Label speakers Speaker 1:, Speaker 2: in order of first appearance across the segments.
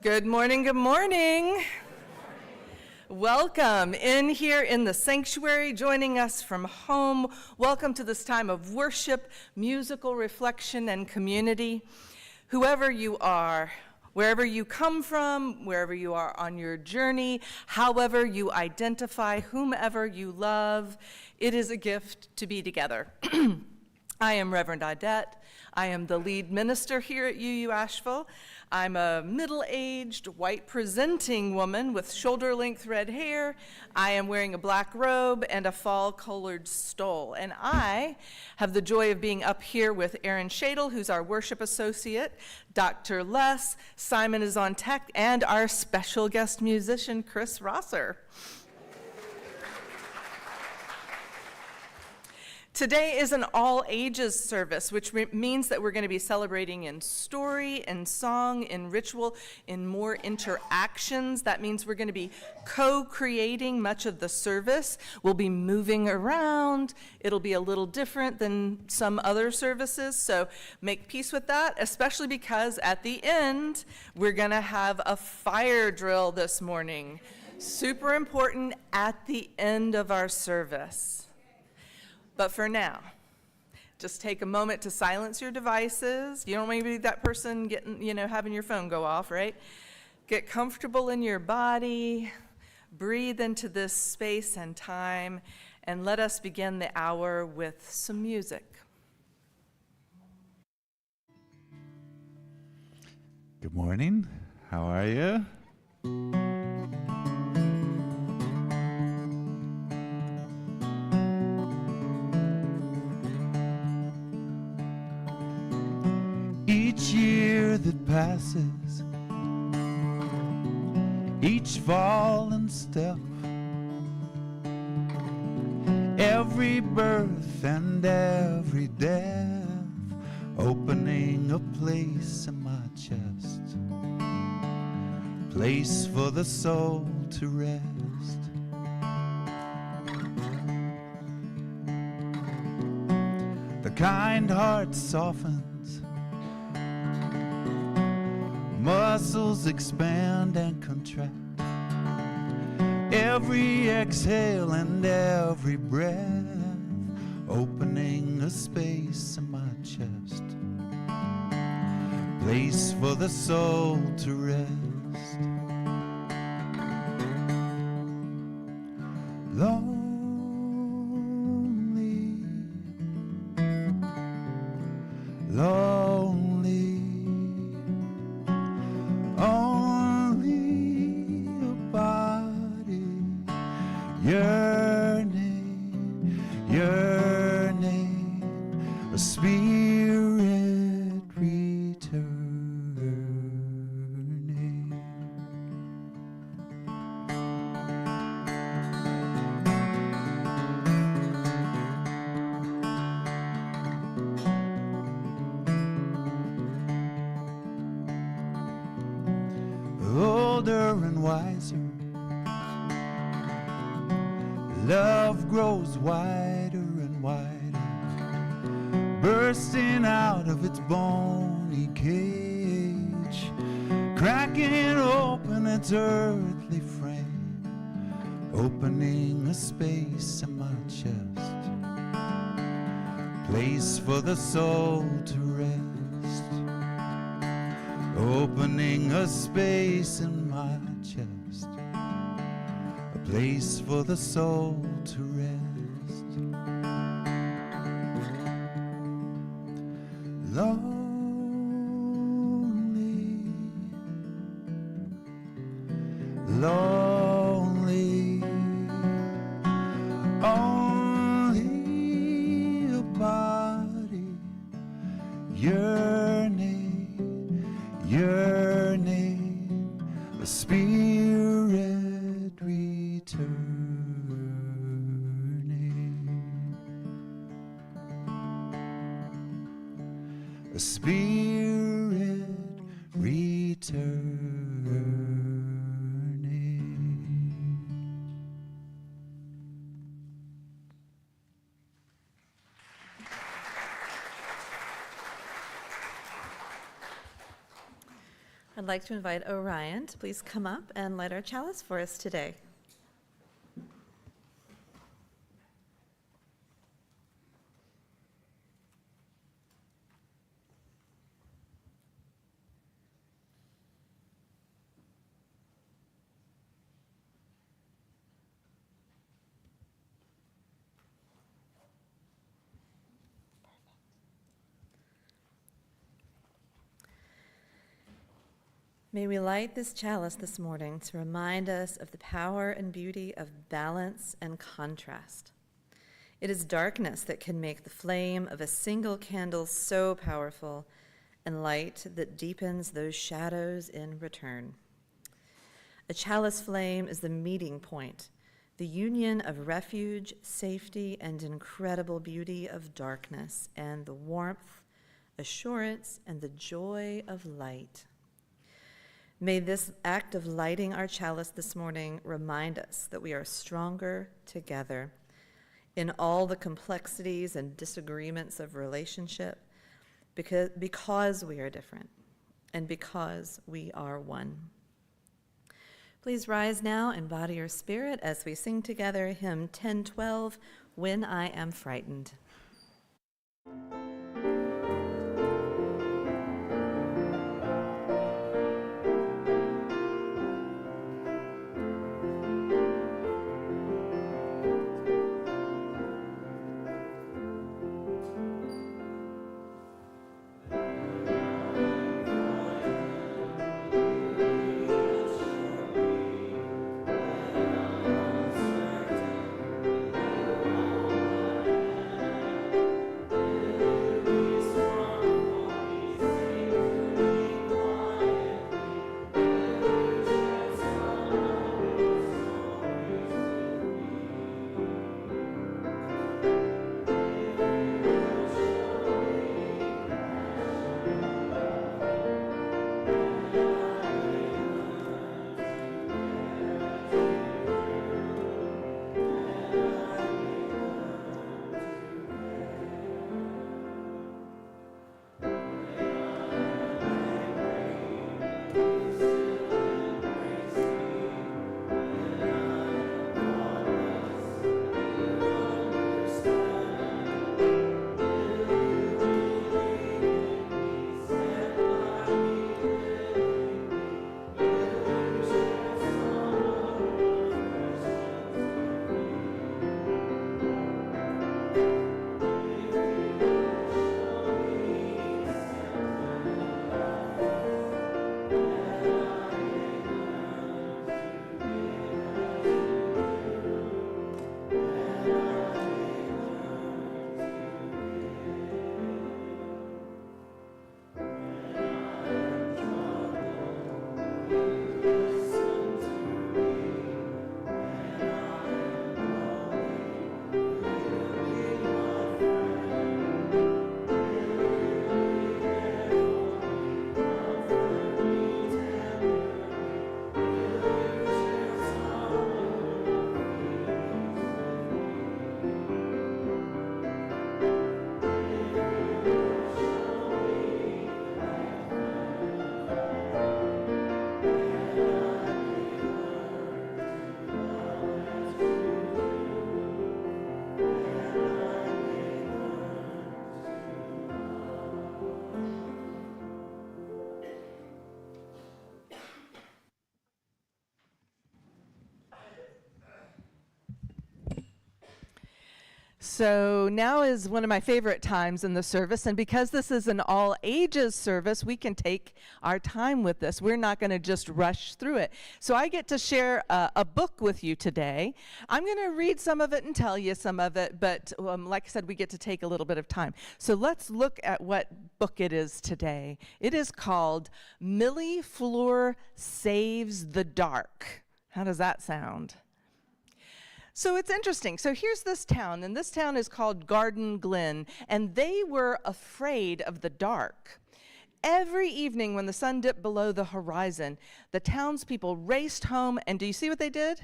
Speaker 1: Good morning, good morning. Welcome in here in the sanctuary, joining us from home. Welcome to this time of worship, musical reflection, and community. Whoever you are, wherever you come from, wherever you are on your journey, however you identify, whomever you love, it is a gift to be together. I am Reverend Audette. I am the lead minister here at UU Asheville. I'm a middle-aged, white-presenting woman with shoulder-length red hair. I am wearing a black robe and a fall-colored stole. And I have the joy of being up here with Erin Shadle, who's our worship associate, Dr. Les, Simon is on tech, and our special guest musician, Chris Rosser. Today is an all-ages service, which means that we're going to be celebrating in story, in song, in ritual, in more interactions. That means we're going to be co-creating much of the service. We'll be moving around. It'll be a little different than some other services, so make peace with that, especially because at the end, we're going to have a fire drill this morning. Super important at the end of our service. But for now, just take a moment to silence your devices. You don't want to be that person having your phone go off, right? Get comfortable in your body, breathe into this space and time, and let us begin the hour with some music.
Speaker 2: Good morning. How are you? Each year that passes, each fallen step, every birth and every death, opening a place in my chest, place for the soul to rest. The kind heart softens, muscles expand and contract. Every exhale and every breath, opening a space in my chest, place for the soul to rest. Lonely, lonely, only a body yearning, yearning, a spirit returning. Older and wiser, love grows wider and wider, bursting out of its bony cage, cracking open its earthly frame, opening a space in my chest, place for the soul to rest. Opening a space in my chest, a place for the soul to rest. Lonely, lonely, only a body yearning, yearning, a spirit returning, a spirit returning.
Speaker 3: I'd like to invite Orion to please come up and light our chalice for us today. May we light this chalice this morning to remind us of the power and beauty of balance and contrast. It is darkness that can make the flame of a single candle so powerful, and light that deepens those shadows in return. A chalice flame is the meeting point, the union of refuge, safety, and incredible beauty of darkness, and the warmth, assurance, and the joy of light. May this act of lighting our chalice this morning remind us that we are stronger together in all the complexities and disagreements of relationship because we are different and because we are one. Please rise now and body your spirit as we sing together hymn 1012, When I Am Frightened.
Speaker 1: So now is one of my favorite times in the service, and because this is an all ages service, we can take our time with this. We're not going to just rush through it. So I get to share a book with you today. I'm going to read some of it and tell you some of it, but like I said, we get to take a little bit of time. So let's look at what book it is today. It is called Millie Fleur Saves the Dark. How does that sound? So it's interesting. So here's this town, and this town is called Garden Glen, and they were afraid of the dark. Every evening when the sun dipped below the horizon, the townspeople raced home, and do you see what they did?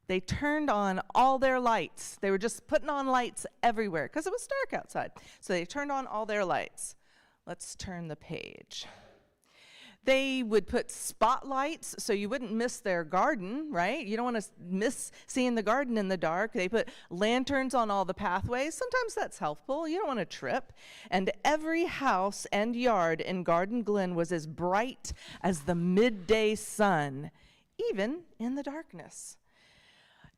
Speaker 1: They turned on all their lights. They were just putting on lights everywhere because it was dark outside. So they turned on all their lights. Let's turn the page. They would put spotlights so you wouldn't miss their garden, right? You don't want to miss seeing the garden in the dark. They put lanterns on all the pathways. Sometimes that's helpful. You don't want to trip. And every house and yard in Garden Glen was as bright as the midday sun, even in the darkness.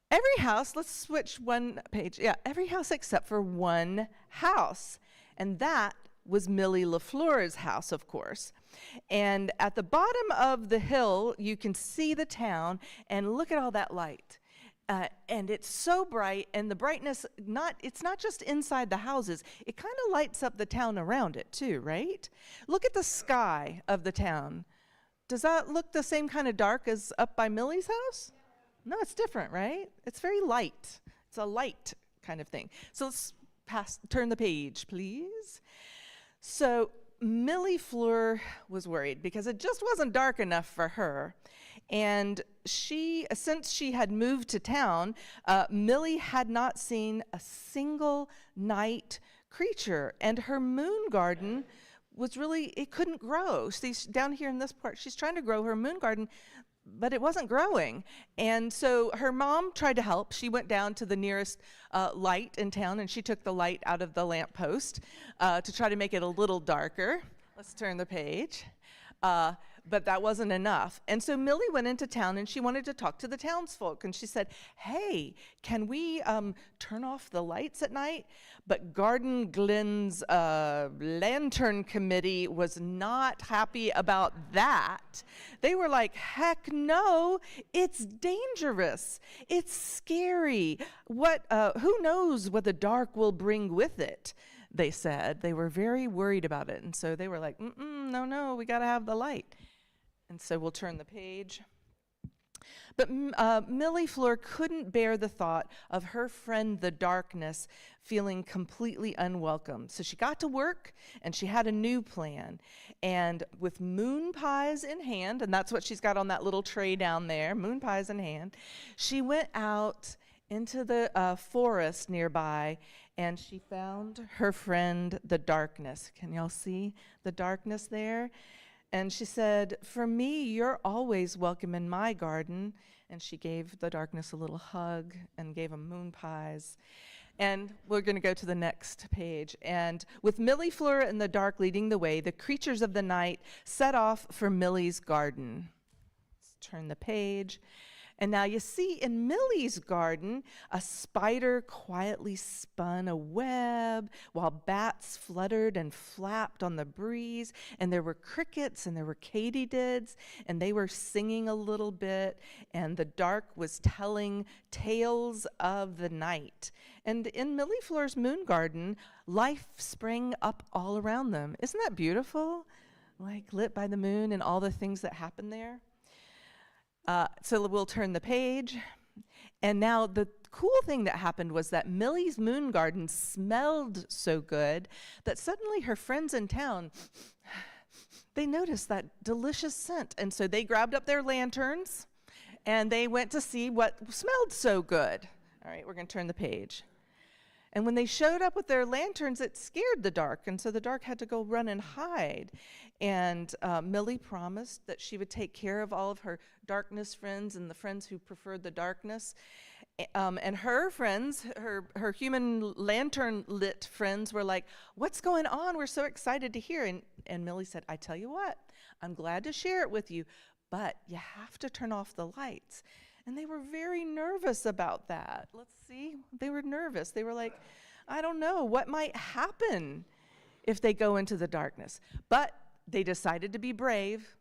Speaker 1: Every house, let's switch one page. Yeah, every house except for one house. And that was Millie LaFleur's house, of course. And at the bottom of the hill, you can see the town, and look at all that light. And it's so bright, and the brightness, it's not just inside the houses. It kind of lights up the town around it, too, right? Look at the sky of the town. Does that look the same kind of dark as up by Millie's house? No, it's different, right? It's very light. It's a light kind of thing. So let's turn the page, please. So Millie Fleur was worried because it just wasn't dark enough for her. And since she had moved to town, Millie had not seen a single night creature. And her moon garden was it couldn't grow. See, down here in this part, she's trying to grow her moon garden, but it wasn't growing. And so her mom tried to help. She went down to the nearest light in town, and she took the light out of the lamppost to try to make it a little darker. Let's turn the page. But that wasn't enough. And so Millie went into town, and she wanted to talk to the townsfolk. And she said, hey, can we turn off the lights at night? But Garden Glen's lantern committee was not happy about that. They were like, heck no, it's dangerous. It's scary. Who knows what the dark will bring with it? They said. They were very worried about it. And so they were like, no, we got to have the light. And so we'll turn the page. But Millie Fleur couldn't bear the thought of her friend, the darkness, feeling completely unwelcome. So she got to work, and she had a new plan. And with moon pies in hand, and that's what she's got on that little tray down there, moon pies in hand, she went out into the forest nearby, and she found her friend, the darkness. Can y'all see the darkness there? And she said, for me, you're always welcome in my garden. And she gave the darkness a little hug and gave him moon pies. And we're going to go to the next page. And with Millie Fleur and the dark leading the way, the creatures of the night set off for Millie's garden. Let's turn the page. And now you see in Millie's garden, a spider quietly spun a web while bats fluttered and flapped on the breeze. And there were crickets and there were katydids, and they were singing a little bit. And the dark was telling tales of the night. And in Millie Fleur's moon garden, life sprang up all around them. Isn't that beautiful? Like lit by the moon and all the things that happen there. So we'll turn the page. And now the cool thing that happened was that Millie's moon garden smelled so good that suddenly her friends in town, they noticed that delicious scent. And so they grabbed up their lanterns and they went to see what smelled so good. All right, we're going to turn the page. And when they showed up with their lanterns, it scared the dark. And so the dark had to go run and hide. And Millie promised that she would take care of all of her darkness friends and the friends who preferred the darkness. And her friends, her human lantern lit friends were like, what's going on? We're so excited to hear. And Millie said, I tell you what, I'm glad to share it with you, but you have to turn off the lights. And they were very nervous about that. Let's see. They were nervous. They were like, I don't know, what might happen if they go into the darkness? But they decided to be brave,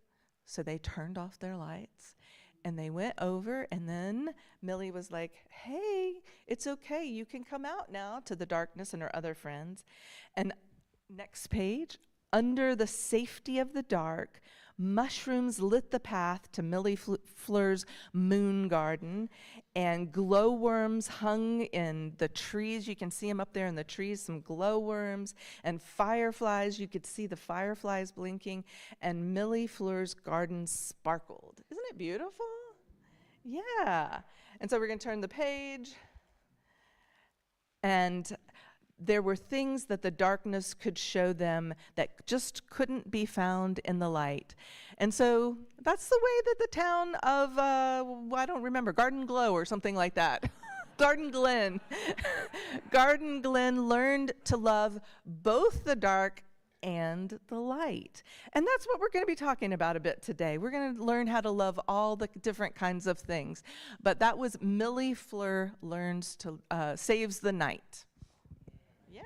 Speaker 1: so they turned off their lights. And they went over, and then Millie was like, hey, it's okay. You can come out now, to the darkness and her other friends. And next page, under the safety of the dark, mushrooms lit the path to Millie Fleur's moon garden, and glowworms hung in the trees. You can see them up there in the trees, some glowworms, and fireflies. You could see the fireflies blinking, and Millie Fleur's garden sparkled. Isn't it beautiful? Yeah. And so we're going to turn the page. And there were things that the darkness could show them that just couldn't be found in the light. And so that's the way that the town of, I don't remember, Garden Glow or something like that. Garden Glen. Garden Glen learned to love both the dark and the light. And that's what we're going to be talking about a bit today. We're going to learn how to love all the different kinds of things. But that was Millie Fleur learns to saves the night. Yeah.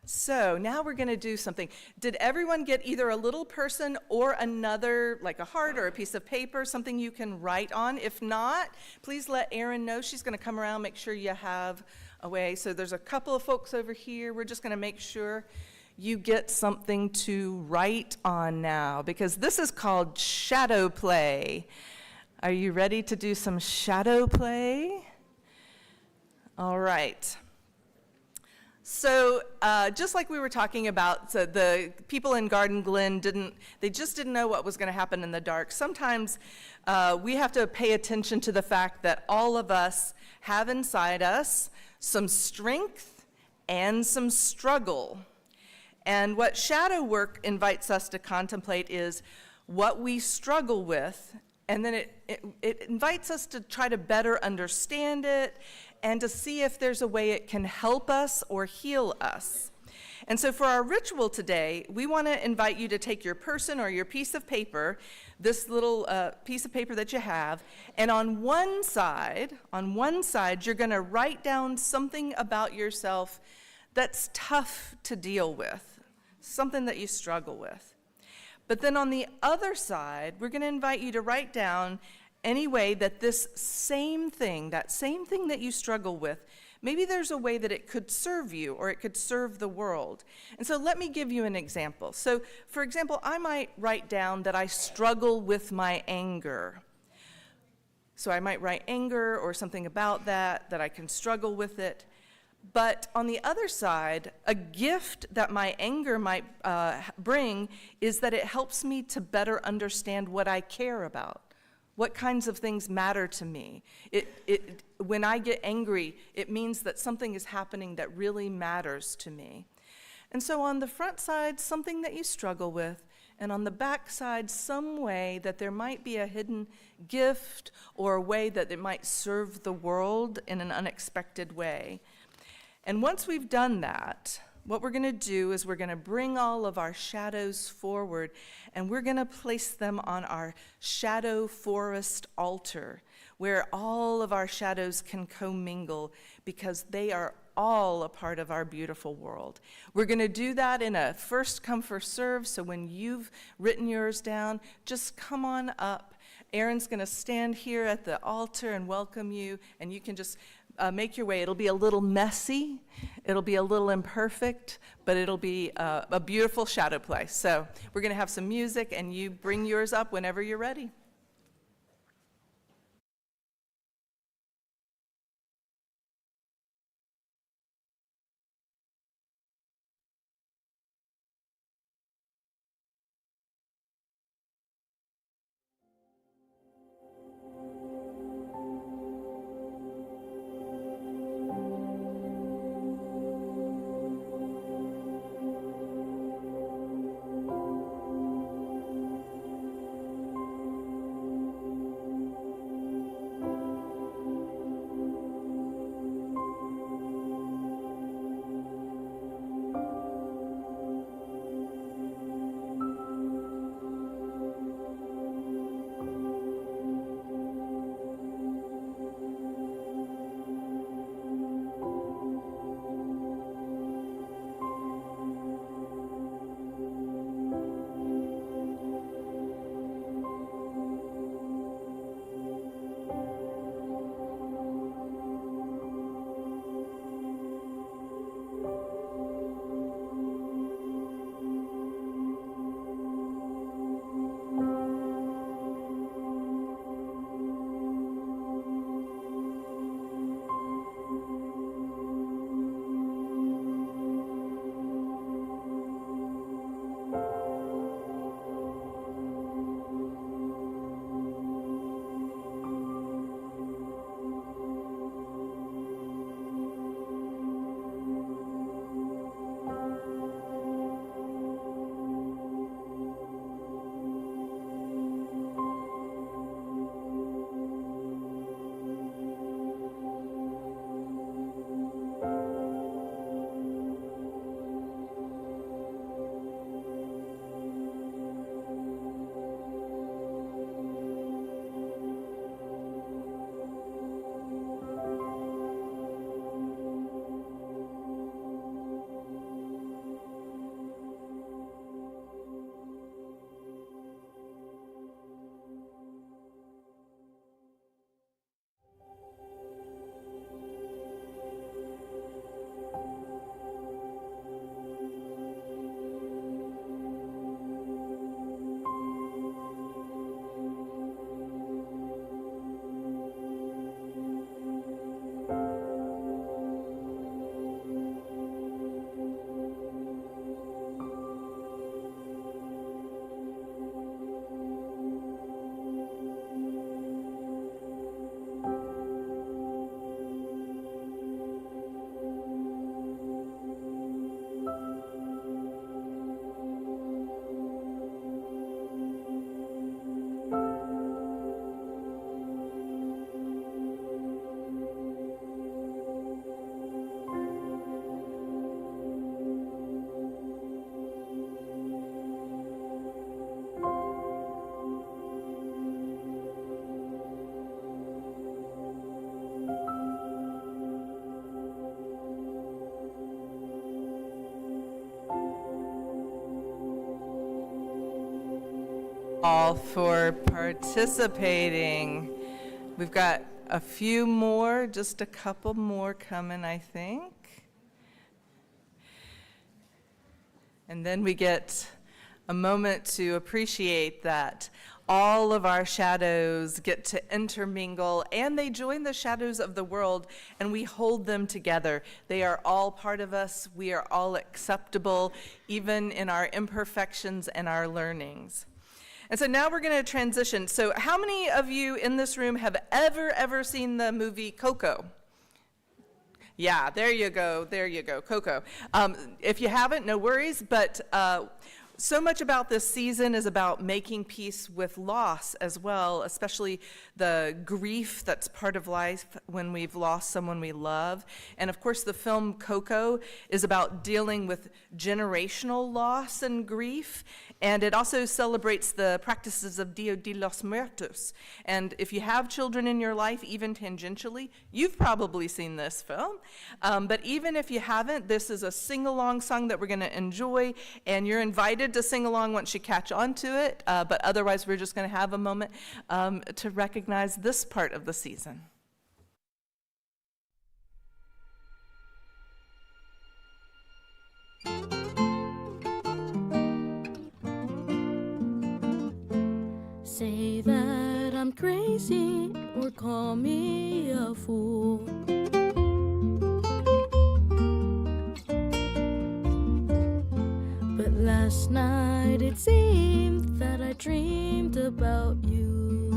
Speaker 1: So now we're going to do something. Did everyone get either a little person or another, like a heart or a piece of paper, something you can write on? If not, please let Erin know. She's going to come around, make sure you have a way. So there's a couple of folks over here. We're just going to make sure you get something to write on now, because this is called shadow play. Are you ready to do some shadow play? All right. So just like we were talking about, so the people in Garden Glen just didn't know what was going to happen in the dark. Sometimes we have to pay attention to the fact that all of us have inside us some strength and some struggle. And what shadow work invites us to contemplate is what we struggle with, and then it invites us to try to better understand it and to see if there's a way it can help us or heal us. And so for our ritual today, we want to invite you to take your person or your piece of paper, this little piece of paper that you have, and on one side, you're going to write down something about yourself that's tough to deal with, something that you struggle with. But then on the other side, we're going to invite you to write down any way that this same thing, that you struggle with, maybe there's a way that it could serve you or it could serve the world. And so let me give you an example. So for example, I might write down that I struggle with my anger. So I might write anger or something about that I can struggle with it. But on the other side, a gift that my anger might bring is that it helps me to better understand what I care about. What kinds of things matter to me? When I get angry, it means that something is happening that really matters to me. And so on the front side, something that you struggle with, and on the back side, some way that there might be a hidden gift or a way that it might serve the world in an unexpected way. And once we've done that, what we're going to do is we're going to bring all of our shadows forward, and we're going to place them on our shadow forest altar, where all of our shadows can commingle, because they are all a part of our beautiful world. We're going to do that in a first come, first serve, so when you've written yours down, just come on up. Erin's going to stand here at the altar and welcome you, and you can just make your way. It'll be a little messy, it'll be a little imperfect, but it'll be a beautiful shadow play. So we're going to have some music, and you bring yours up whenever you're ready. all for participating. We've got a few more, just a couple more coming, I think. And then we get a moment to appreciate that all of our shadows get to intermingle, and they join the shadows of the world, and we hold them together. They are all part of us. We are all acceptable, even in our imperfections and our learnings. And so now we're going to transition. So how many of you in this room have ever seen the movie Coco? Yeah, there you go, Coco. If you haven't, no worries, but so much about this season is about making peace with loss as well, especially the grief that's part of life when we've lost someone we love. And of course, the film Coco is about dealing with generational loss and grief. And it also celebrates the practices of Dia de los Muertos. And if you have children in your life, even tangentially, you've probably seen this film. But even if you haven't, this is a sing-along song that we're going to enjoy. And you're invited to sing along once you catch on to it. But otherwise, we're just going to have a moment to recognize this part of the season.
Speaker 4: Say that I'm crazy or call me a fool. But last night it seemed that I dreamed about you.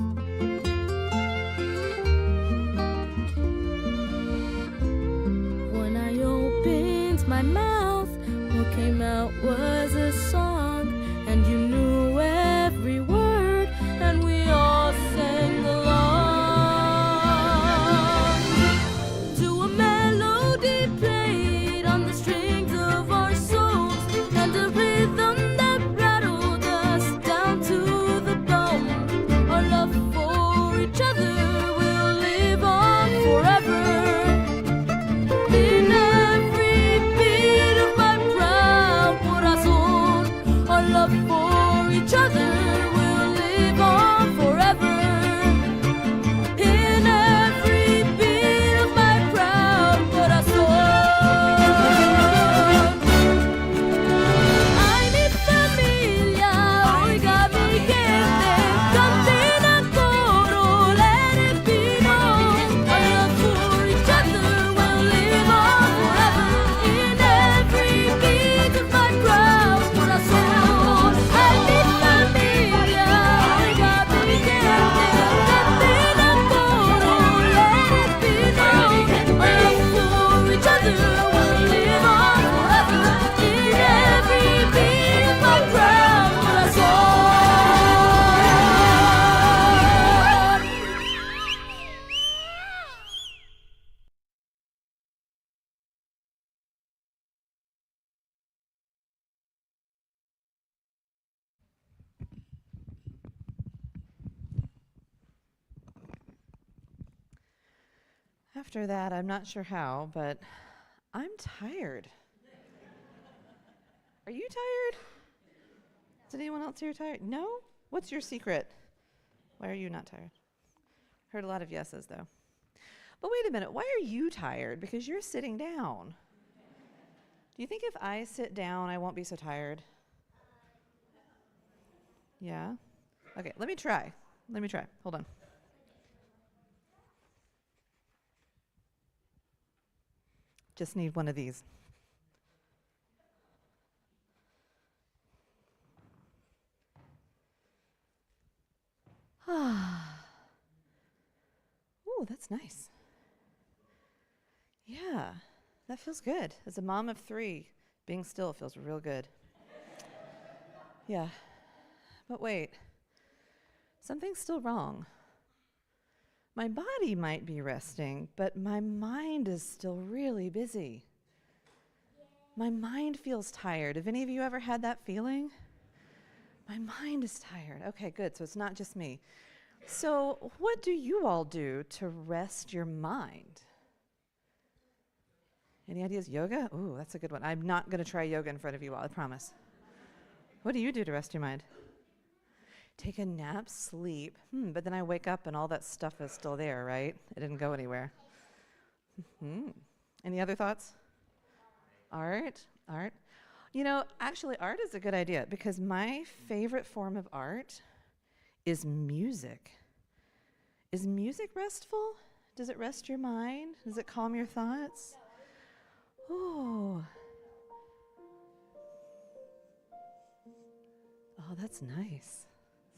Speaker 4: When I opened my mouth, what came out was a song, and you knew every word, and we all sang along to a melody played on the strings of our souls, and a rhythm that rattled us down to the bone. Our love for each other will live on forever. In every beat of my proud corazón, our love for each other will live on forever. In every beat of my proud corazón. Ay, mi familia, oiga mi gente, canten a coro, let it be known. Our love for each other will live on forever. In every beat of my proud corazón. Ay, mi familia, oiga mi gente, canten a coro, let it be known. Our love for each other will live on forever. In every beat of my proud corazón.
Speaker 3: After that, I'm not sure how, but I'm tired. Are you tired? Is anyone else here tired? No? What's your secret? Why are you not tired? Heard a lot of yeses, though. But wait a minute, why are you tired? Because you're sitting down. Do you think if I sit down, I won't be so tired? Yeah? Okay, let me try. Hold on. Just need one of these. Ooh, that's nice. Yeah, that feels good. As a mom of 3, being still feels real good. Yeah, but wait, something's still wrong. My body might be resting, but my mind is still really busy. My mind feels tired. Have any of you ever had that feeling? My mind is tired. Okay, good. So it's not just me. So what do you all do to rest your mind? Any ideas? Yoga? Ooh, that's a good one. I'm not going to try yoga in front of you all, I promise. What do you do to rest your mind? take a nap, sleep, but then I wake up and all that stuff is still there, right? It didn't go anywhere. Any other thoughts? Art. You know, actually, art is a good idea because my favorite form of art is music. Is music restful? Does it rest your mind? Does it calm your thoughts? Oh, that's nice.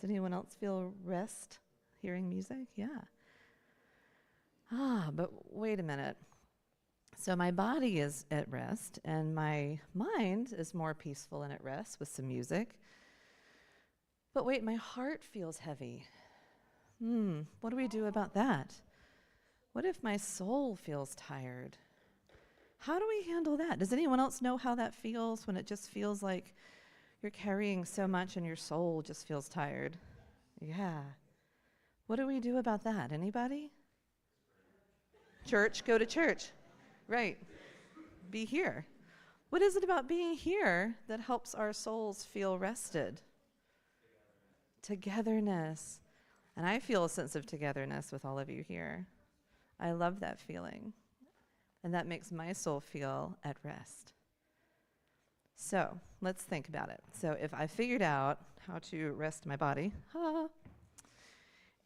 Speaker 3: Does anyone else feel rest hearing music? Yeah. But wait a minute. So my body is at rest, and my mind is more peaceful and at rest with some music. But wait, my heart feels heavy. What do we do about that? What if my soul feels tired? How do we handle that? Does anyone else know how that feels when it just feels like you're carrying so much and your soul just feels tired? Yeah. What do we do about that? Anybody? Church, go to church. Right. Be here. What is it about being here that helps our souls feel rested? Togetherness. And I feel a sense of togetherness with all of you here. I love that feeling. And that makes my soul feel at rest. So let's think about it. So if I figured out how to rest my body,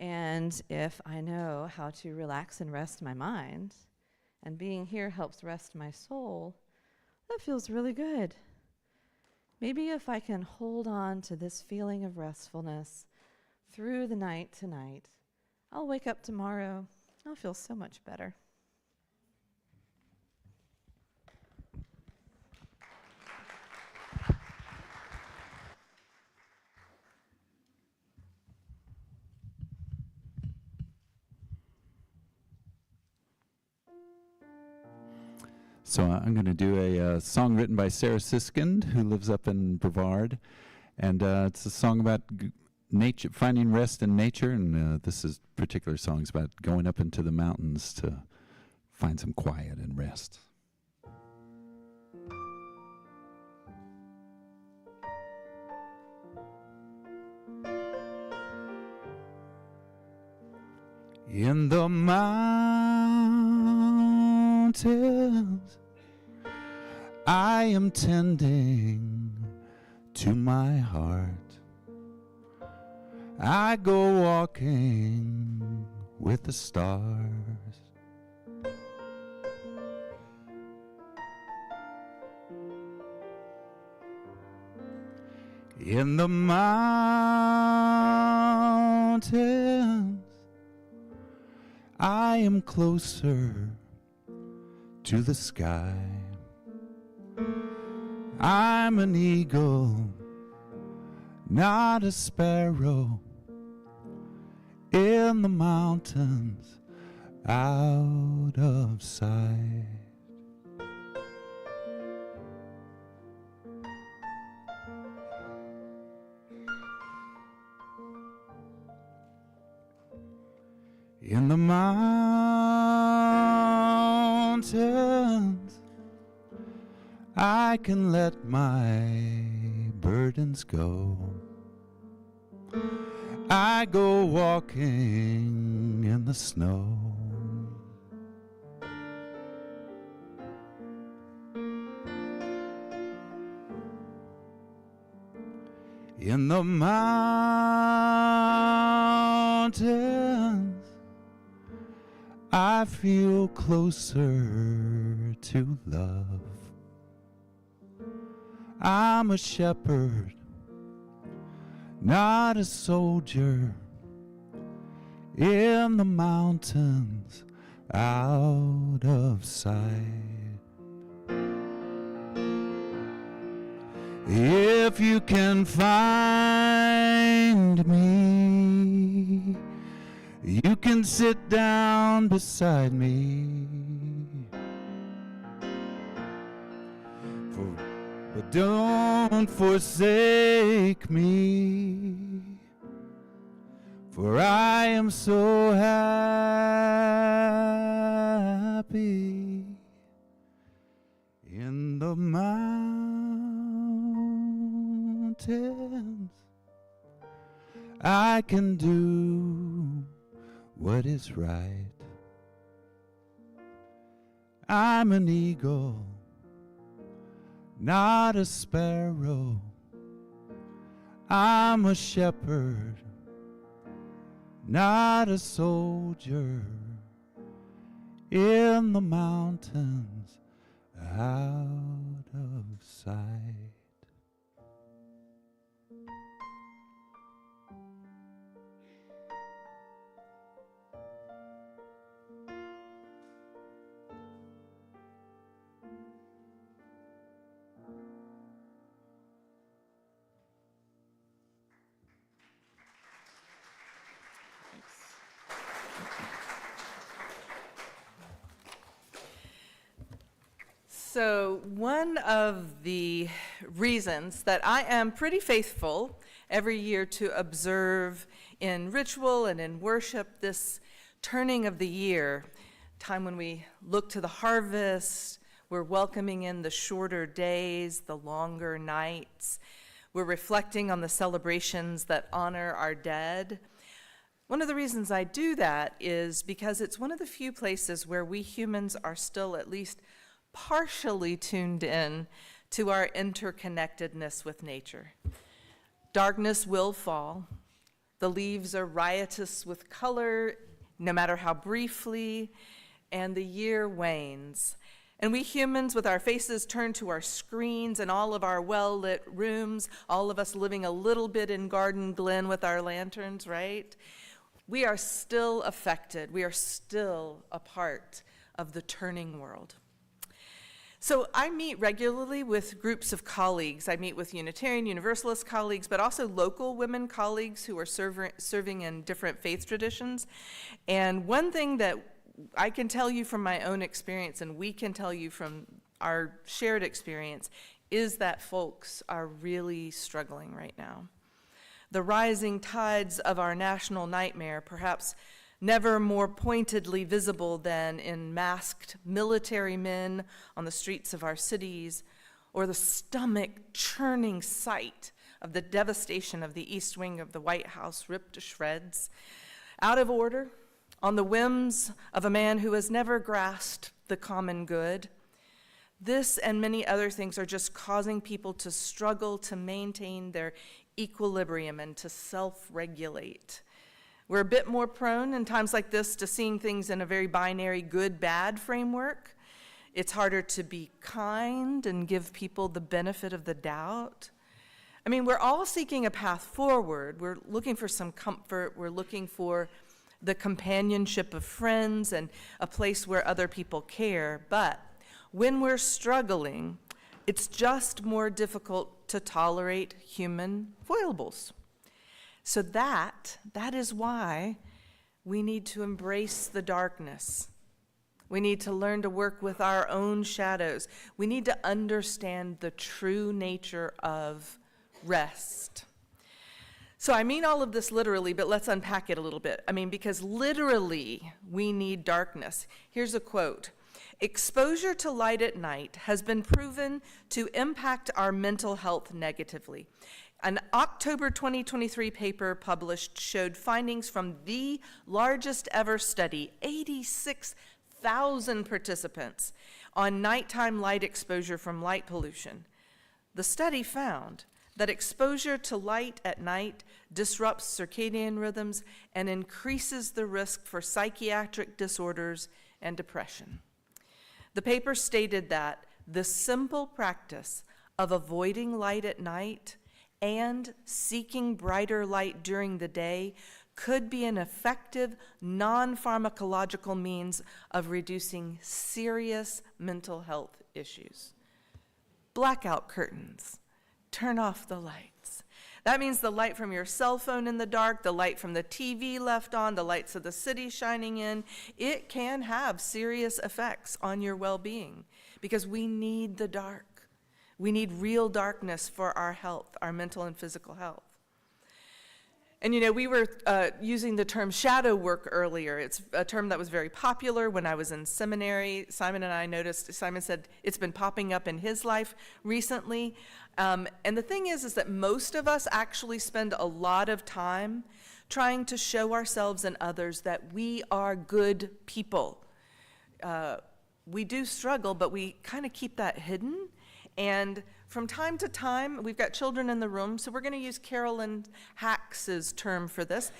Speaker 3: and if I know how to relax and rest my mind, and being here helps rest my soul, that feels really good. Maybe if I can hold on to this feeling of restfulness through the night tonight, I'll wake up tomorrow, I'll feel so much better.
Speaker 2: So I'm going to do a song written by Sarah Siskind, who lives up in Brevard. And it's a song about nature, finding rest in nature. And particular song's about going up into the mountains to find some quiet and rest. In the mountains, I am tending to my heart. I go walking with the stars. In the mountains, I am closer to the sky. I'm an eagle, not a sparrow, in the mountains, out of sight. In the mountains, I can let my burdens go. I go walking in the snow. In the mountains, I feel closer to love. I'm a shepherd, not a soldier, in the mountains, out of sight. If you can find me, you can sit down beside me. But don't forsake me, for I am so happy in the mountains. I can do what is right. I'm an eagle, not a sparrow. I'm a shepherd, not a soldier. In the mountains, out of sight.
Speaker 1: So one of the reasons that I am pretty faithful every year to observe in ritual and in worship this turning of the year, time when we look to the harvest, we're welcoming in the shorter days, the longer nights, we're reflecting on the celebrations that honor our dead. One of the reasons I do that is because it's one of the few places where we humans are still at least partially tuned in to our interconnectedness with nature. Darkness will fall. The leaves are riotous with color, no matter how briefly, and the year wanes. And we humans, with our faces turned to our screens and all of our well-lit rooms, all of us living a little bit in Garden Glen with our lanterns, right? We are still affected. We are still a part of the turning world. So I meet regularly with groups of colleagues. I meet with Unitarian Universalist colleagues, but also local women colleagues who are serving in different faith traditions. And one thing that I can tell you from my own experience, and we can tell you from our shared experience, is that folks are really struggling right now. The rising tides of our national nightmare, perhaps never more pointedly visible than in masked military men on the streets of our cities, or the stomach-churning sight of the devastation of the East Wing of the White House ripped to shreds, out of order, on the whims of a man who has never grasped the common good. This and many other things are just causing people to struggle to maintain their equilibrium and to self-regulate. We're a bit more prone in times like this to seeing things in a very binary good-bad framework. It's harder to be kind and give people the benefit of the doubt. I mean, we're all seeking a path forward. We're looking for some comfort. We're looking for the companionship of friends and a place where other people care. But when we're struggling, it's just more difficult to tolerate human foibles. So that is why we need to embrace the darkness. We need to learn to work with our own shadows. We need to understand the true nature of rest. So I mean all of this literally, but let's unpack it a little bit. I mean, because literally we need darkness. Here's a quote. Exposure to light at night has been proven to impact our mental health negatively. An October 2023 paper published showed findings from the largest ever study, 86,000 participants, on nighttime light exposure from light pollution. The study found that exposure to light at night disrupts circadian rhythms and increases the risk for psychiatric disorders and depression. The paper stated that the simple practice of avoiding light at night and seeking brighter light during the day could be an effective non-pharmacological means of reducing serious mental health issues. Blackout curtains. Turn off the lights. That means the light from your cell phone in the dark, the light from the TV left on, the lights of the city shining in. It can have serious effects on your well-being because we need the dark. We need real darkness for our health, our mental and physical health. And we were using the term shadow work earlier. It's a term that was very popular when I was in seminary. Simon and I noticed, Simon said it's been popping up in his life recently. And the thing is that most of us actually spend a lot of time trying to show ourselves and others that we are good people. We do struggle, but we kind of keep that hidden. And from time to time, we've got children in the room, so we're going to use Carolyn Hax's term for this.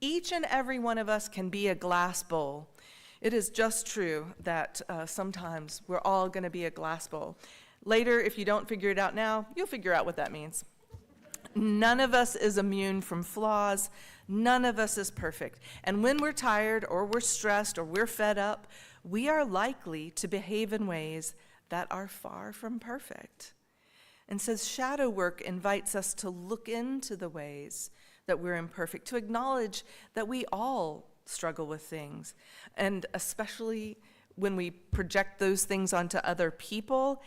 Speaker 1: Each and every one of us can be a glass bowl. It is just true that sometimes we're all going to be a glass bowl. Later, if you don't figure it out now, you'll figure out what that means. None of us is immune from flaws. None of us is perfect. And when we're tired or we're stressed or we're fed up, we are likely to behave in ways that are far from perfect. And so shadow work invites us to look into the ways that we're imperfect, to acknowledge that we all struggle with things. And especially when we project those things onto other people,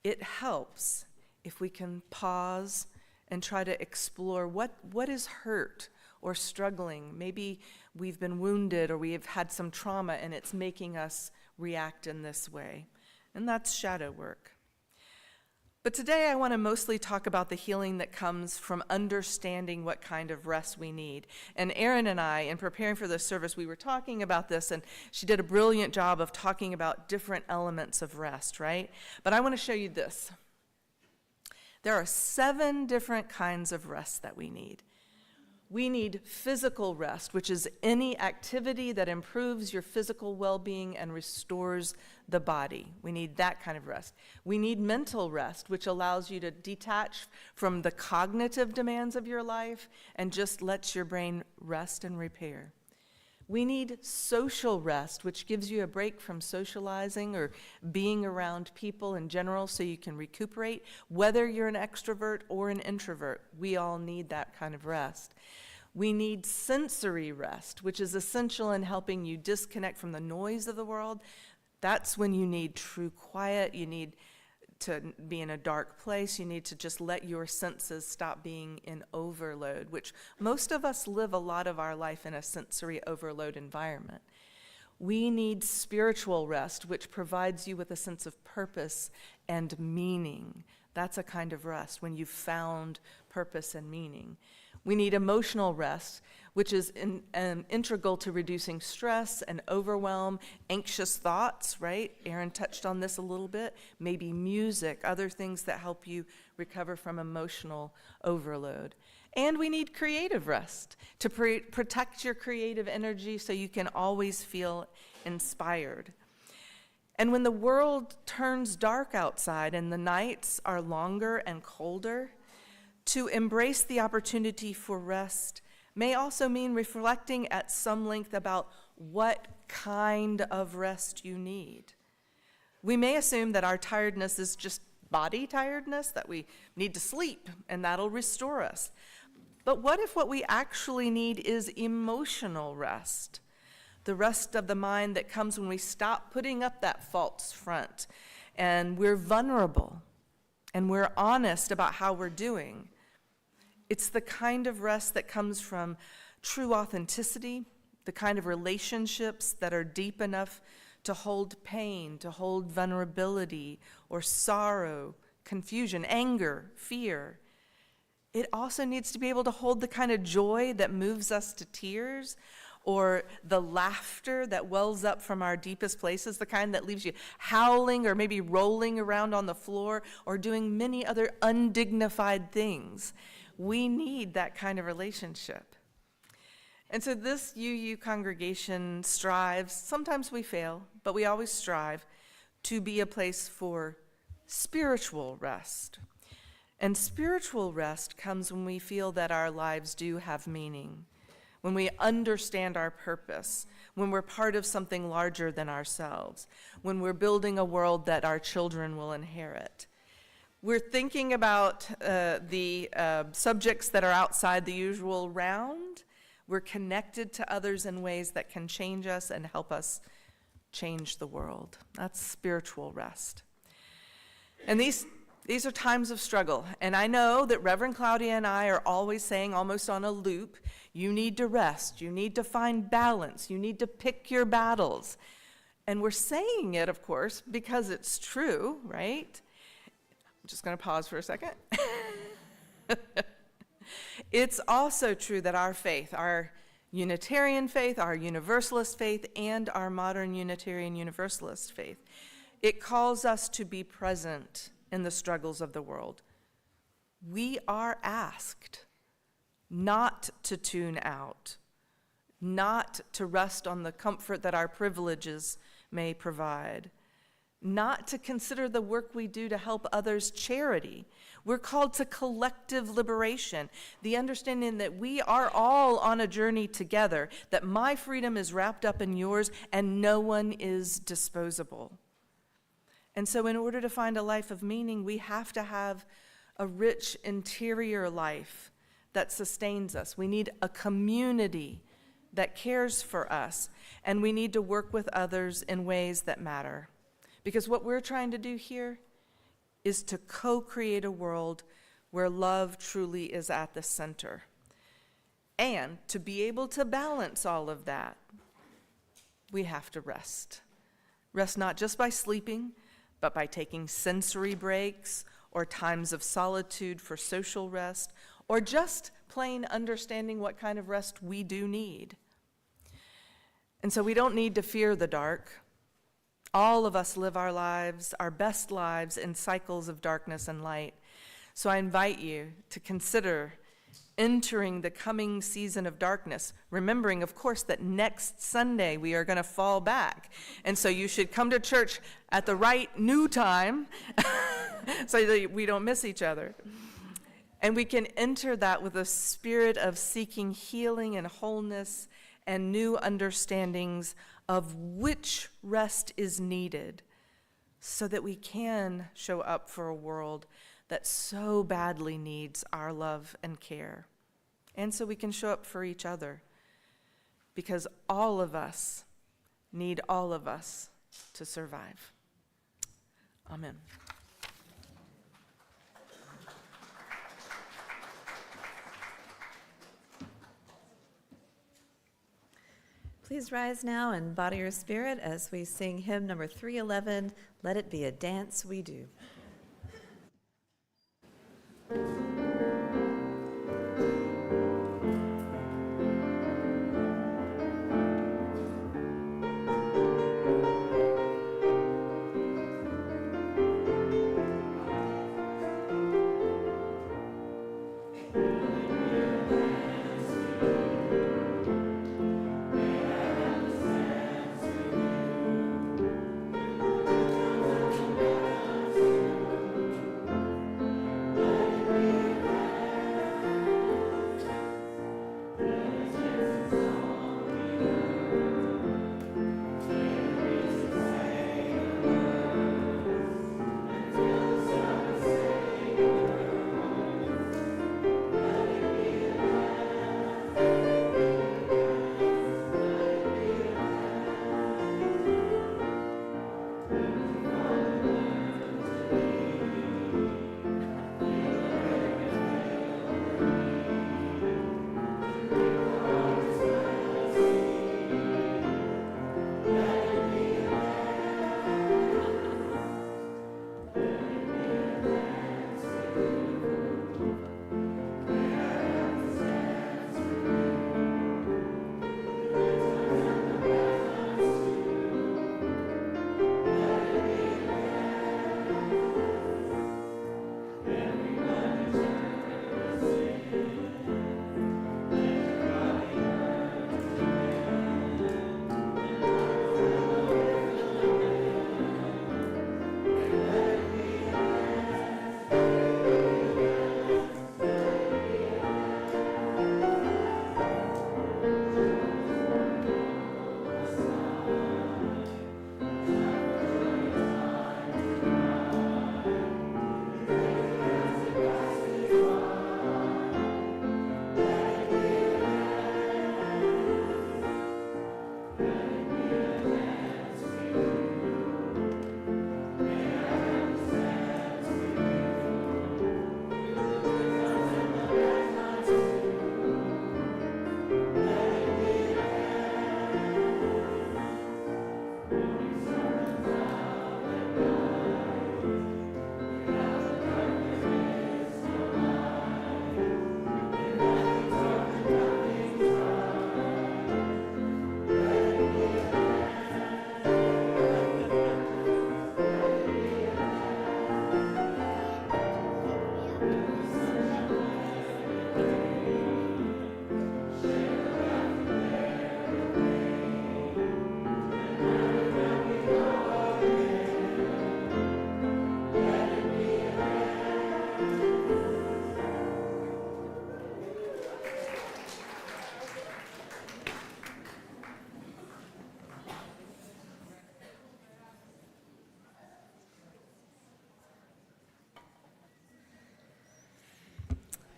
Speaker 1: it helps if we can pause and try to explore what is hurt or struggling. Maybe we've been wounded or we have had some trauma and it's making us react in this way. And that's shadow work. But today I want to mostly talk about the healing that comes from understanding what kind of rest we need. And Erin and I, in preparing for this service, we were talking about this, and she did a brilliant job of talking about different elements of rest, right? But I want to show you this. There are 7 different kinds of rest that we need. We need physical rest, which is any activity that improves your physical well-being and restores the body. We need that kind of rest. We need mental rest, which allows you to detach from the cognitive demands of your life and just lets your brain rest and repair. We need social rest, which gives you a break from socializing or being around people in general so you can recuperate. Whether you're an extrovert or an introvert, we all need that kind of rest. We need sensory rest, which is essential in helping you disconnect from the noise of the world. That's when you need true quiet. You need to be in a dark place. You need to just let your senses stop being in overload, which most of us live a lot of our life in a sensory overload environment. We need spiritual rest, which provides you with a sense of purpose and meaning. That's a kind of rest when you've found purpose and meaning. We need emotional rest, which is integral to reducing stress and overwhelm, anxious thoughts, right? Erin touched on this a little bit. Maybe music, other things that help you recover from emotional overload. And we need creative rest to protect your creative energy so you can always feel inspired. And when the world turns dark outside and the nights are longer and colder, to embrace the opportunity for rest may also mean reflecting at some length about what kind of rest you need. We may assume that our tiredness is just body tiredness, that we need to sleep and that'll restore us. But what if what we actually need is emotional rest? The rest of the mind that comes when we stop putting up that false front and we're vulnerable and we're honest about how we're doing. It's the kind of rest that comes from true authenticity, the kind of relationships that are deep enough to hold pain, to hold vulnerability or sorrow, confusion, anger, fear. It also needs to be able to hold the kind of joy that moves us to tears, or the laughter that wells up from our deepest places, the kind that leaves you howling or maybe rolling around on the floor or doing many other undignified things. We need that kind of relationship. And so this UU congregation strives, sometimes we fail, but we always strive to be a place for spiritual rest. And spiritual rest comes when we feel that our lives do have meaning, when we understand our purpose, when we're part of something larger than ourselves, when we're building a world that our children will inherit. We're thinking about the subjects that are outside the usual round. We're connected to others in ways that can change us and help us change the world. That's spiritual rest. And these These are times of struggle, and I know that Reverend Claudia and I are always saying, almost on a loop, you need to rest, you need to find balance, you need to pick your battles. And we're saying it, of course, because it's true, right? I'm just going to pause for a second. It's also true that our faith, our Unitarian faith, our Universalist faith, and our modern Unitarian Universalist faith, it calls us to be present in the struggles of the world. We are asked not to tune out, not to rest on the comfort that our privileges may provide, not to consider the work we do to help others charity. We're called to collective liberation, the understanding that we are all on a journey together, that my freedom is wrapped up in yours, and no one is disposable. And so in order to find a life of meaning, we have to have a rich interior life that sustains us. We need a community that cares for us, and we need to work with others in ways that matter. Because what we're trying to do here is to co-create a world where love truly is at the center. And to be able to balance all of that, we have to rest. Rest not just by sleeping, but by taking sensory breaks or times of solitude for social rest, or just plain understanding what kind of rest we do need. And so we don't need to fear the dark. All of us live our lives, our best lives, in cycles of darkness and light. So I invite you to consider entering the coming season of darkness, remembering, of course, that next Sunday we are going to fall back. And so you should come to church at the right new time so that we don't miss each other. And we can enter that with a spirit of seeking healing and wholeness and new understandings of which rest is needed so that we can show up for a world that so badly needs our love and care. And so we can show up for each other, because all of us need all of us to survive. Amen.
Speaker 3: Please rise now and body your spirit as we sing hymn number 311, Let It Be a Dance We Do.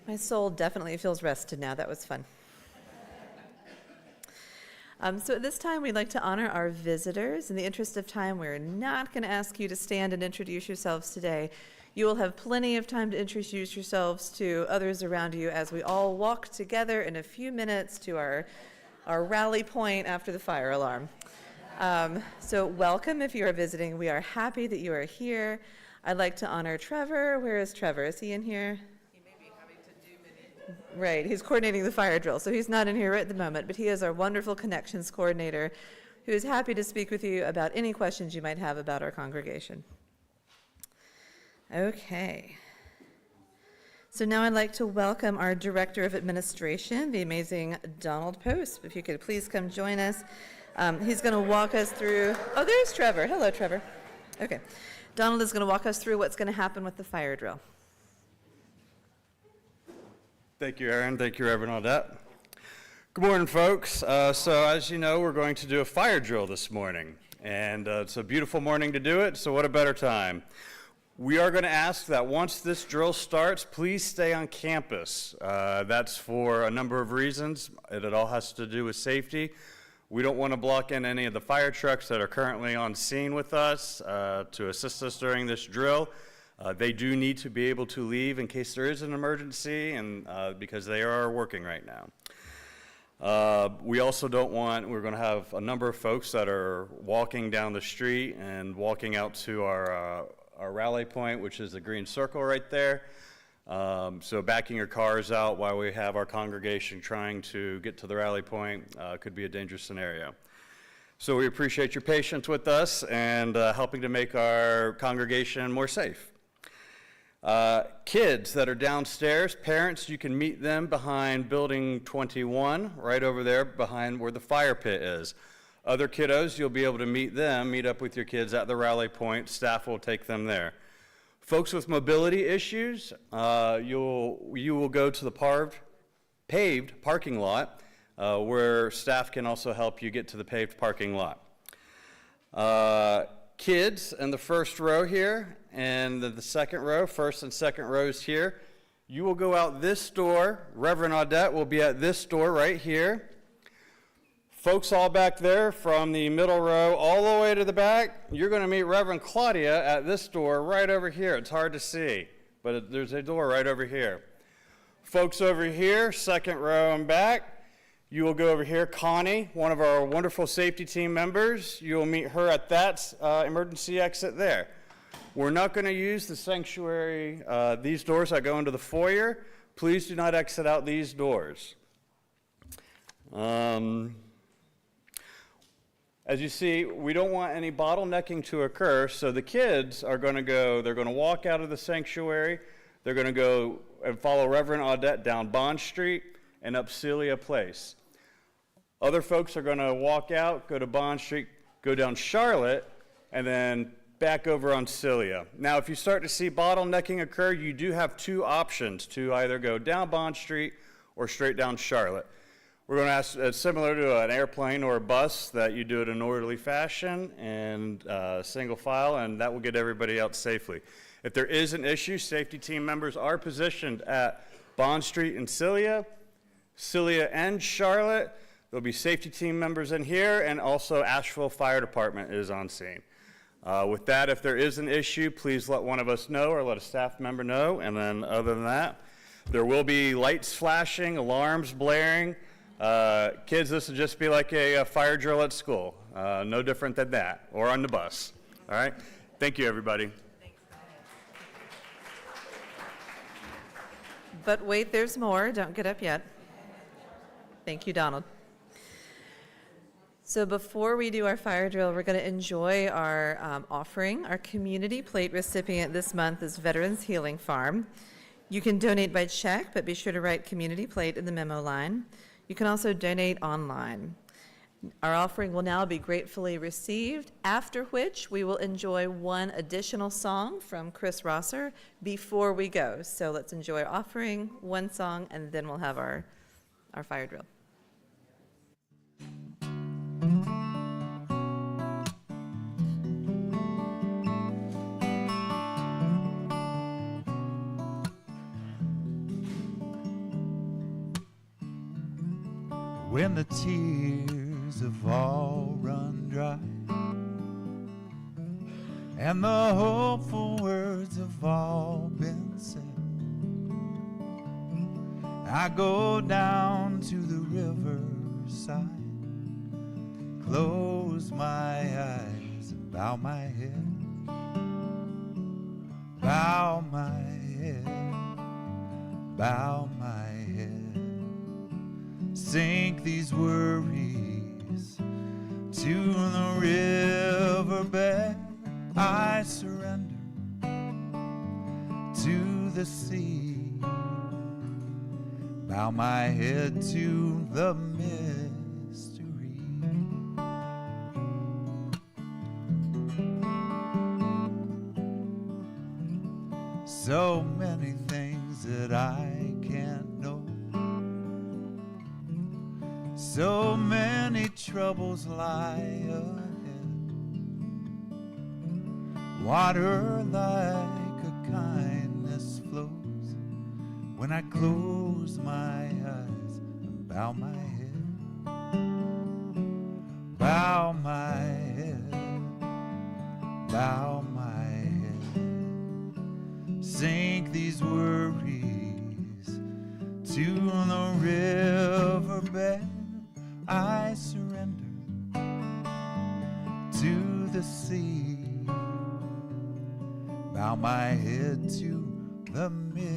Speaker 3: My soul definitely feels rested now. That was fun. So at this time, we'd like to honor our visitors. In the interest of time, we're not going to ask you to stand and introduce yourselves today. You will have plenty of time to introduce yourselves to others around you as we all walk together in a few minutes to our rally point after the fire alarm. So welcome if you are visiting. We are happy that you are here. I'd like to honor Trevor. Where is Trevor? Is he in here? Right, he's coordinating the fire drill, so he's not in here right at the moment, but he is our wonderful connections coordinator who is happy to speak with you about any questions you might have about our congregation. Okay. So now I'd like to welcome our Director of Administration, the amazing Donald Post. If you could please come join us. He's going to walk us through, oh, there's Trevor. Hello, Trevor. Okay. Donald is going to walk us through what's going to happen with the fire drill.
Speaker 5: Thank you, Erin. Thank you, Reverend Audette. Good morning, folks. So as you know, we're going to do a fire drill this morning, and it's a beautiful morning to do it, so what a better time. We are going to ask that once this drill starts, please stay on campus. That's for a number of reasons. It all has to do with safety. We don't want to block in any of the fire trucks that are currently on scene with us to assist us during this drill. They do need to be able to leave in case there is an emergency, and because they are working right now. We also don't want, we're going to have a number of folks that are walking down the street and walking out to our rally point, which is the green circle right there. So backing your cars out while we have our congregation trying to get to the rally point could be a dangerous scenario. So we appreciate your patience with us and helping to make our congregation more safe. Kids that are downstairs, parents, you can meet them behind building 21, right over there behind where the fire pit is. Other kiddos, you'll be able to meet up with your kids at the rally point. Staff will take them there. Folks with mobility issues, you will go to the paved parking lot where staff can also help you get to the paved parking lot. Kids in the first row here and the second row, first and second rows here, you will go out this door. Reverend Audette will be at this door right here. Folks all back there from the middle row all the way to the back, you're going to meet Reverend Claudia at this door right over here. It's hard to see, but there's a door right over here. Folks over here, second row and back, you will go over here. Connie, one of our wonderful safety team members, you will meet her at that emergency exit there. We're not going to use the sanctuary, these doors that go into the foyer. Please do not exit out these doors. As you see, we don't want any bottlenecking to occur, so the kids are going to go, they're going to walk out of the sanctuary, they're going to go and follow Reverend Audette down Bond Street and up Celia Place. Other folks are going to walk out, go to Bond Street, go down Charlotte, and then back over on Celia. Now, if you start to see bottlenecking occur, you do have two options to either go down Bond Street or straight down Charlotte. We're going to ask, similar to an airplane or a bus, that you do it in an orderly fashion and single file, and that will get everybody out safely. If there is an issue, safety team members are positioned at Bond Street and Celia and Charlotte. There'll be safety team members in here, and also Asheville Fire Department is on scene. With that, if there is an issue, please let one of us know or let a staff member know, and then other than that, there will be lights flashing, alarms blaring. Kids, this will just be like a fire drill at school. No different than that, or on the bus. All right? Thank you, everybody.
Speaker 3: But wait, there's more. Don't get up yet. Thank you, Donald. So before we do our fire drill, we're going to enjoy our offering. Our community plate recipient this month is Veterans Healing Farm. You can donate by check, but be sure to write community plate in the memo line. You can also donate online. Our offering will now be gratefully received, after which we will enjoy one additional song from Chris Rosser before we go. So let's enjoy our offering, one song, and then we'll have our fire drill.
Speaker 2: when the tears have all run dry and the hopeful words have all been said, I go down to the riverside, close my eyes and bow my head, bow my head, bow my head, sink these worries to the riverbed. I surrender to the sea, bow my head to the mystery. So many things that I can't know, so many troubles lie ahead. Water like a kindness flows when I close my eyes and bow my head, bow my head, bow my head, sink these worries to the riverbed. I surrender to the sea, bow my head to the mystery.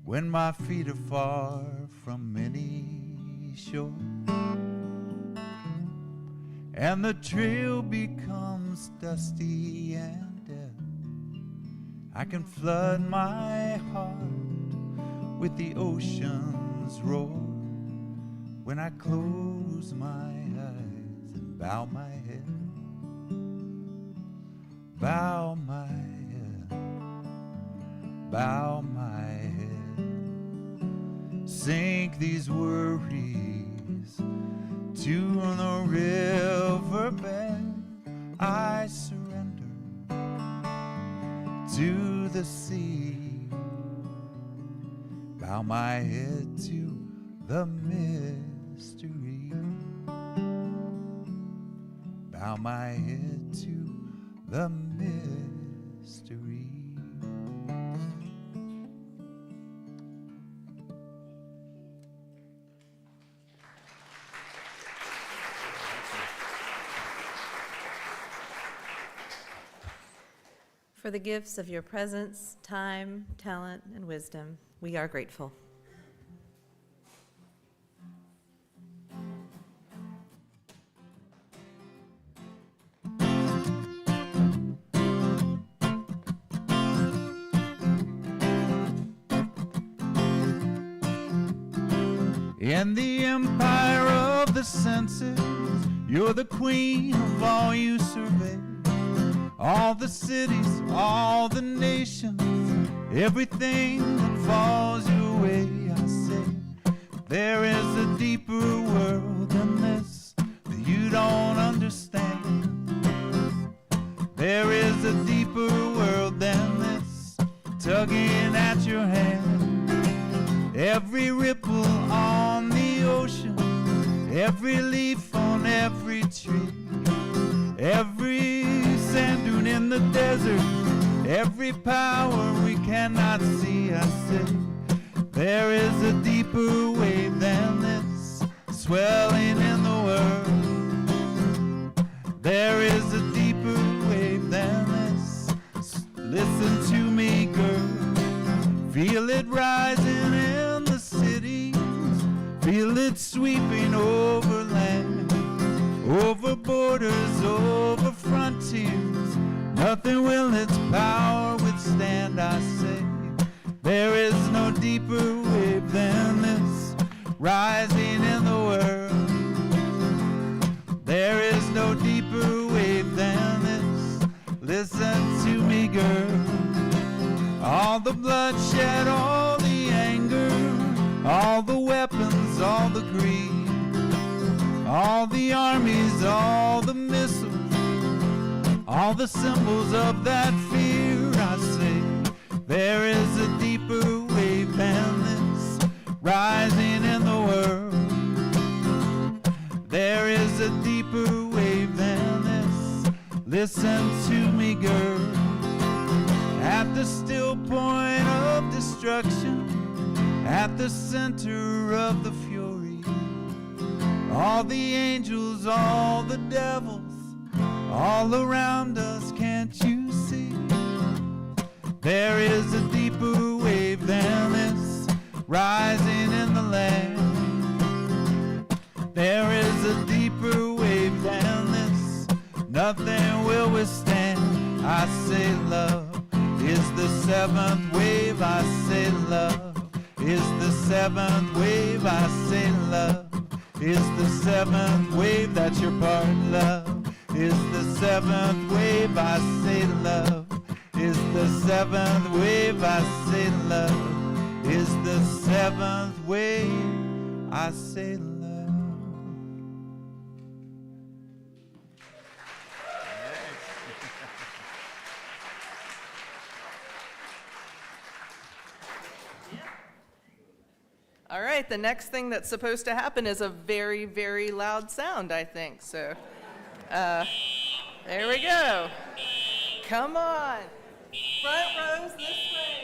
Speaker 2: When my feet are far from any shore and the trail becomes dusty and dead, I can flood my heart with the ocean's roar when I close my eyes and bow my head, bow my head, bow my head, sink these worries to the riverbed. I surrender to the sea, bow my head to the mystery, bow my head to the mystery.
Speaker 3: For the gifts of your presence, time, talent, and wisdom, we are grateful.
Speaker 2: In the empire of the senses, you're the queen of all you survey. All the cities, all the nations, everything that falls your way. I say, there is a deeper world than this that you don't understand. There is a deeper world than this, tugging at your hand. Every ripple on the ocean, every leaf on every tree, every sand dune in the desert, every power we cannot see. I say, there is a deeper wave than this, swelling in the world. There is a deeper wave than this. Listen to me, girl. Feel it rising in the cities, feel it sweeping over land, over borders, over frontiers. Nothing will its power withstand. I say, there is no deeper wave than this, rising in the world. There is no deeper wave than this. Listen to me, girl. All the bloodshed, all the anger, all the weapons, all the greed, all the armies, all the missiles, all the symbols of that fear. I say there is a deeper wave than this rising in the world. There is a deeper wave than this. Listen to me, girl. At the still point of destruction, at the center of the fury, all the angels, all the devils, all around us, can't you see? There is a deeper wave than this rising in the land. There is a deeper wave than this, nothing will withstand. I say love is the seventh wave. I say love is the seventh wave. I say love is the seventh wave. That's your part. Love is the seventh wave. I say love is the seventh wave. I say love is the seventh wave. I say love.
Speaker 1: All right, the next thing that's supposed to happen is a very, very loud sound, I think. So, there we go. Come on. Front rows this way.